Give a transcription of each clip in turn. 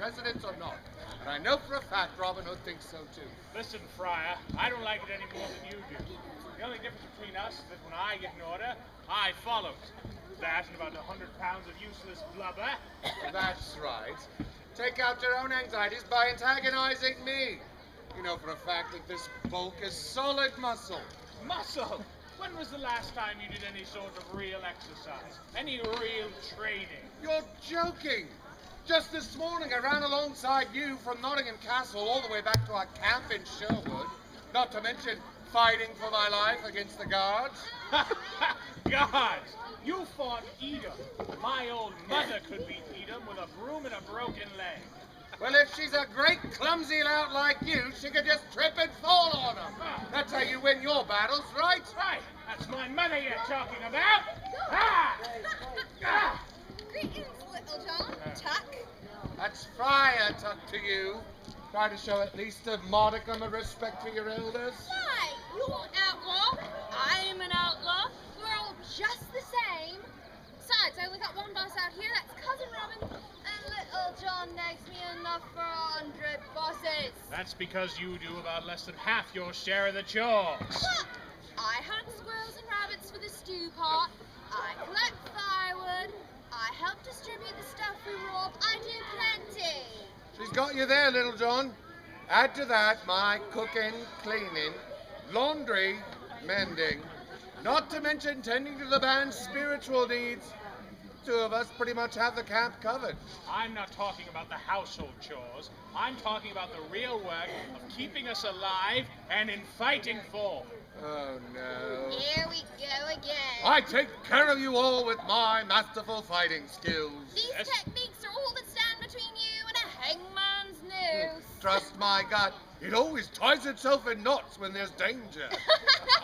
residence or not. And I know for a fact Robin Hood thinks so too. Listen, Friar, I don't like it any more than you do. The only difference between us is that when I get an order, I follow it. That and about 100 pounds of useless blubber. That's right. Take out your own anxieties by antagonizing me. You know for a fact that this bulk is solid muscle. Muscle? When was the last time you did any sort of real exercise? Any real training? You're joking! Just this morning I ran alongside you from Nottingham Castle all the way back to our camp in Sherwood. Not to mention fighting for my life against the guards. Guards! You fought Edom. My old mother could beat Edom with a broom and a broken leg. Well, if she's a great clumsy lout like you, she could just trip and fall on them. That's how you win your battles, right? Right. That's my mother you're talking about. Ah! Ah! Greetings, Little John. Tuck. That's Friar Tuck to you. Try to show at least a modicum of respect for your elders. Why, you're an outlaw. I'm an outlaw. We're all just the same. Besides, I only got one boss out here. That's Cousin Robin. And Little John negs me enough for 100 bosses. That's because you do about less than half your share of the chores. What? I hunt squirrels and rabbits for the stew pot. I collect firewood. I help distribute the stuff we rob. I do plenty. She's got you there, Little John. Add to that my cooking, cleaning, laundry, mending, not to mention tending to the band's spiritual needs. Two of us pretty much have the camp covered. I'm not talking about the household chores. I'm talking about the real work of keeping us alive and in fighting for. Oh, no. Here we go again. I take care of you all with my masterful fighting skills. These techniques are all that stand between you and a hangman's noose. Trust my gut, it always ties itself in knots when there's danger.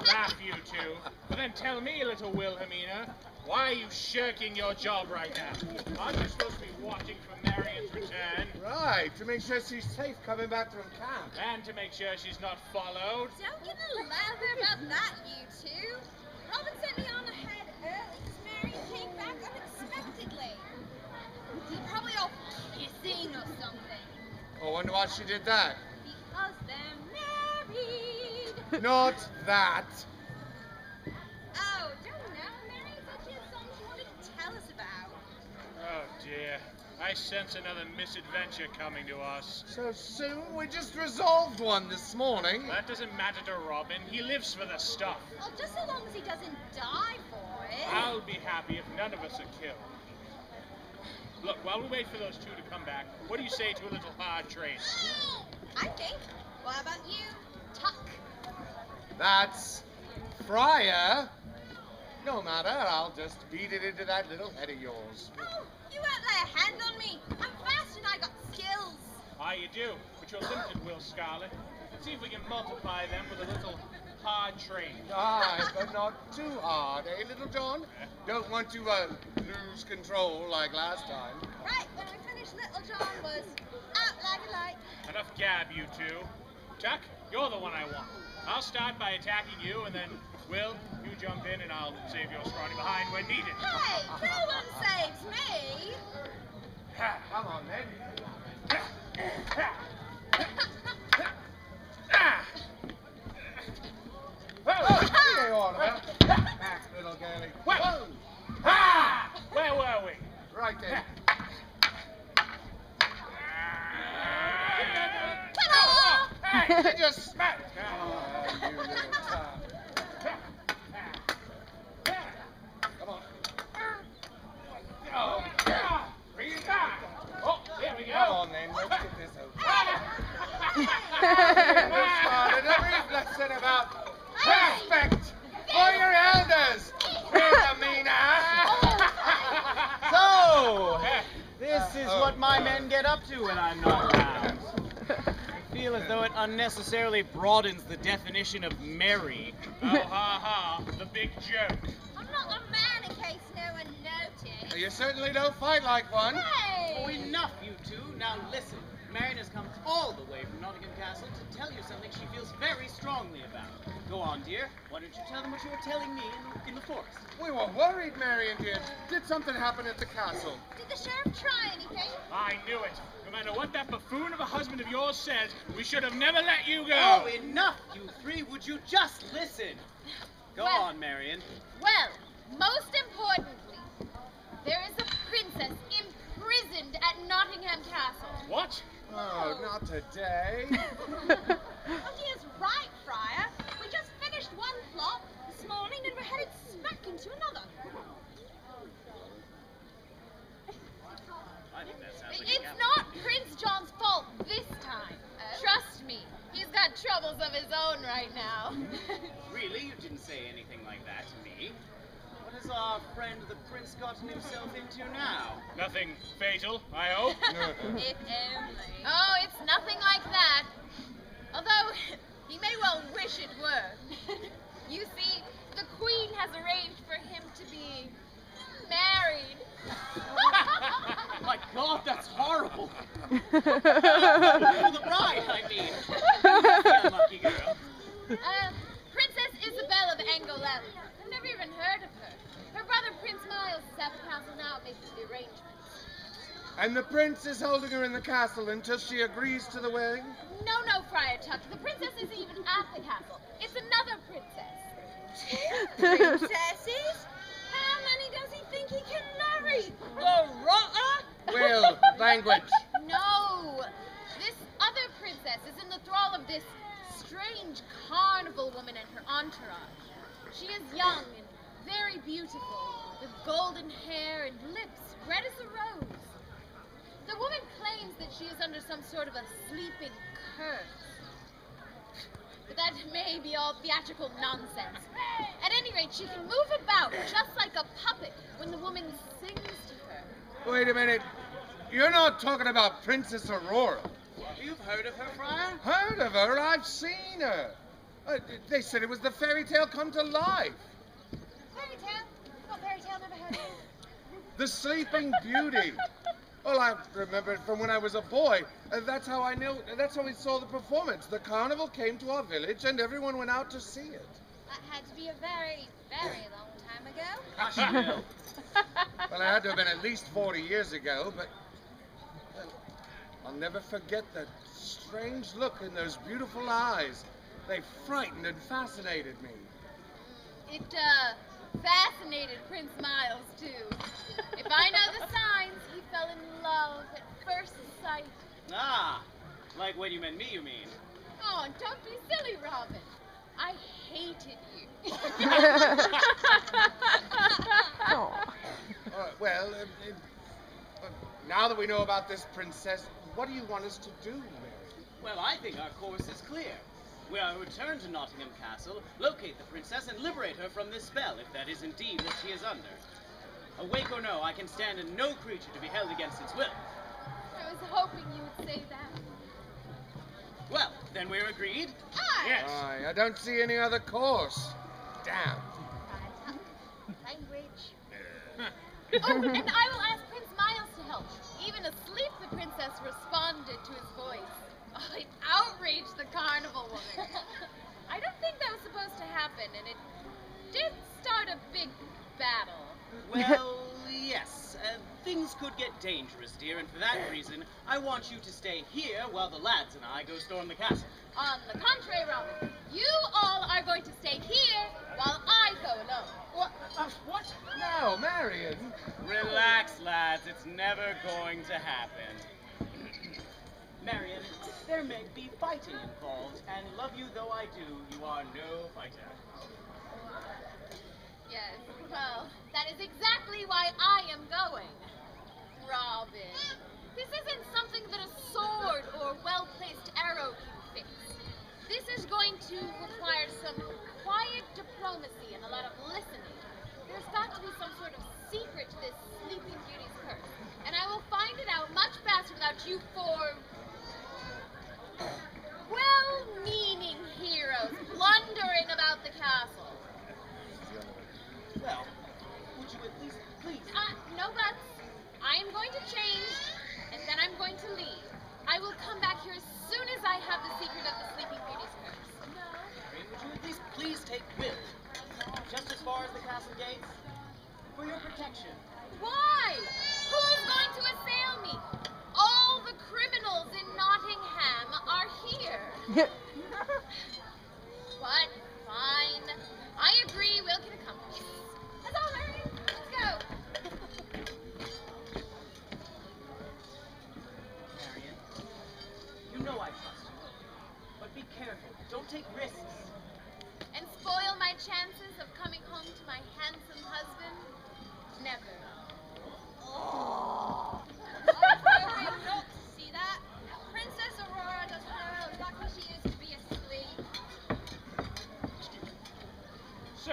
Laugh, you two. But then tell me, little Wilhelmina, why are you shirking your job right now? Aren't you supposed to be watching for Marion's return? Right, to make sure she's safe coming back from camp. And to make sure she's not followed? Don't get a lather about that, you two. Robin sent me on ahead early because Marion came back unexpectedly. You're probably all kissing or something. I wonder why she did that. Because they're married. Not that. Oh, don't know. Marion said she had something she wanted to tell us about. Oh, dear. I sense another misadventure coming to us. So soon? We just resolved one this morning. That doesn't matter to Robin. He lives for the stuff. Well, just so long as he doesn't die for it. I'll be happy if none of us are killed. Look, while we wait for those two to come back, what do you say to a little hard trade? I think. What about you, Tuck? That's Friar. No matter, I'll just beat it into that little head of yours. Oh, you won't lay a hand on me. I'm fast and I got skills. Ah, you do, but you're limited, Will Scarlet. Let's see if we can multiply them with a little hard trade. Aye, but not too hard, eh, Little John? Don't want to lose control like last time. Right, when we finished, Little John was out like a light. Enough gab, you two. Chuck, you're the one I want. I'll start by attacking you, and then, Will, you jump in, and I'll save your scrawny behind when needed. Hey, no one saves me. Come on, then. What are you all about? Back, little girlie. Whoa! Ha! Where were we? Right there. Ta-da! Hey, You just smacked. You little tart. Come on. Oh, bring it down. Oh, there we go. Come on, then. Let's get this over. You started every lesson about respect for your elders, Wilhelmina. So, this is what my men get up to when I'm not around. I feel as though it unnecessarily broadens the definition of merry. Oh, ha, ha, the big joke. I'm not a man in case no one noticed. You certainly don't fight like one. Hey! Oh, enough, you two. Now listen. Marion has come all the way from Nottingham Castle to tell you something she feels very strongly about. Go on, dear. Why don't you tell them what you were telling me in the forest? We were worried, Marion did. Did something happen at the castle? Did the sheriff try anything? I knew it. No matter what that buffoon of a husband of yours says, we should have never let you go. Oh, enough, you three. Would you just listen? Go Well- on, Marion. Well, most importantly, there is a princess imprisoned at Nottingham Castle. What? Oh, not today. Oh, he is right, Friar. We just finished one plot this morning and we're headed smack into another. I think that sounds like It's not Prince John's fault this time. Trust me, he's got troubles of his own right now. Really? You didn't say anything like that to me. What has our friend the prince gotten himself into now? Nothing fatal, I hope. If only. Oh, it's nothing like that. Although, he may well wish it were. You see, the Queen has arranged for him to be married. My God, that's horrible. For the bride, I mean. You unlucky girl. Princess Isabel of Angoulême. I've never even heard of her. Her brother Prince Miles is at the castle now making the arrangements. And the prince is holding her in the castle until she agrees to the wedding? No, Friar Tuck. The princess isn't even at the castle. It's another princess. Princesses? How many does he think he can marry? The rotter? Will, language. No. This other princess is in the thrall of this strange carnival woman and her entourage. She is young and very beautiful, with golden hair and lips red as a rose. The woman claims that she is under some sort of a sleeping curse. But that may be all theatrical nonsense. At any rate, she can move about just like a puppet when the woman sings to her. Wait a minute. You're not talking about Princess Aurora. You've heard of her, Friar? Heard of her? I've seen her. They said it was the fairy tale come to life. Fairy tale? What fairy tale never heard of? The Sleeping Beauty. Well, I remember it from when I was a boy. That's how I knew. That's how we saw the performance. The carnival came to our village, and everyone went out to see it. That had to be a very, very long time ago. Hush, Bill. Well, it had to have been at least 40 years ago, but well, I'll never forget that strange look in those beautiful eyes. They frightened and fascinated me. It, fascinated Prince Miles, too. If I know the signs, he fell in love at first sight. Ah, like when you met me, you mean? Oh, don't be silly, Robin. I hated you. Well, now that we know about this princess, what do you want us to do, Mary? Well, I think our course is clear. We are to return to Nottingham Castle, locate the princess, and liberate her from this spell, if that is indeed what she is under. Awake or no, I can stand in no creature to be held against its will. I was hoping you would say that. Well, then we're agreed? Aye. Yes. I don't see any other course. Damn. Language. Oh, and I will ask Prince Miles to help. Even asleep, the princess responded to his voice. Oh, it outraged the carnival woman. I don't think that was supposed to happen, and it did start a big battle. Well, yes. Things could get dangerous, dear, and for that reason, I want you to stay here while the lads and I go storm the castle. On the contrary, Robin, you all are going to stay here while I go alone. What? No, Marion. Relax, lads. It's never going to happen. Marion, there may be fighting involved, and love you though I do, you are no fighter. Yes, well, that is exactly why I am going. Robin, this isn't something that a sword or well-placed arrow can fix. This is going to require some quiet diplomacy and a lot of listening. There's got to be some sort of secret to this Sleeping Beauty's curse, and I will find it out much faster without you four well-meaning heroes blundering about the castle. Well, would you at least please? No buts. I am going to change, and then I'm going to leave. I will come bars the castle gates? For your protection. Why? Who's going to assail me? All the criminals in Nottingham are here. But fine. I agree, we'll get a compass. That's all, Marion. Let's go. Marion, you know I trust you. But be careful. Don't take risks. And spoil my chances of coming home to my handsome husband? Never. Oh. See that? Princess Aurora doesn't know exactly she is to be asleep. So,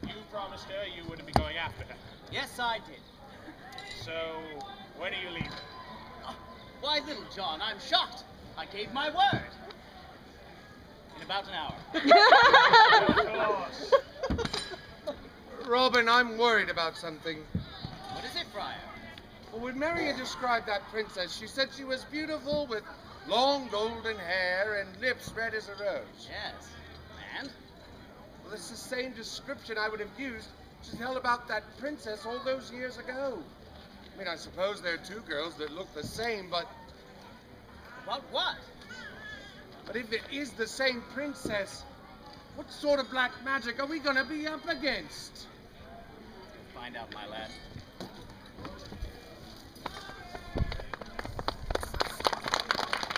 you promised her you wouldn't be going after her. Yes, I did. So, when are you leaving? Why, Little John, I'm shocked. I gave my word. In about an hour. Of course. Robin, I'm worried about something. What is it, Friar? Well, when Marion described that princess, she said she was beautiful with long golden hair and lips red as a rose. Yes. And? Well, it's the same description I would have used to tell about that princess all those years ago. I mean, I suppose there are two girls that look the same, but About what? if it is the same princess, what sort of black magic are we gonna be up against? Find out, my lad.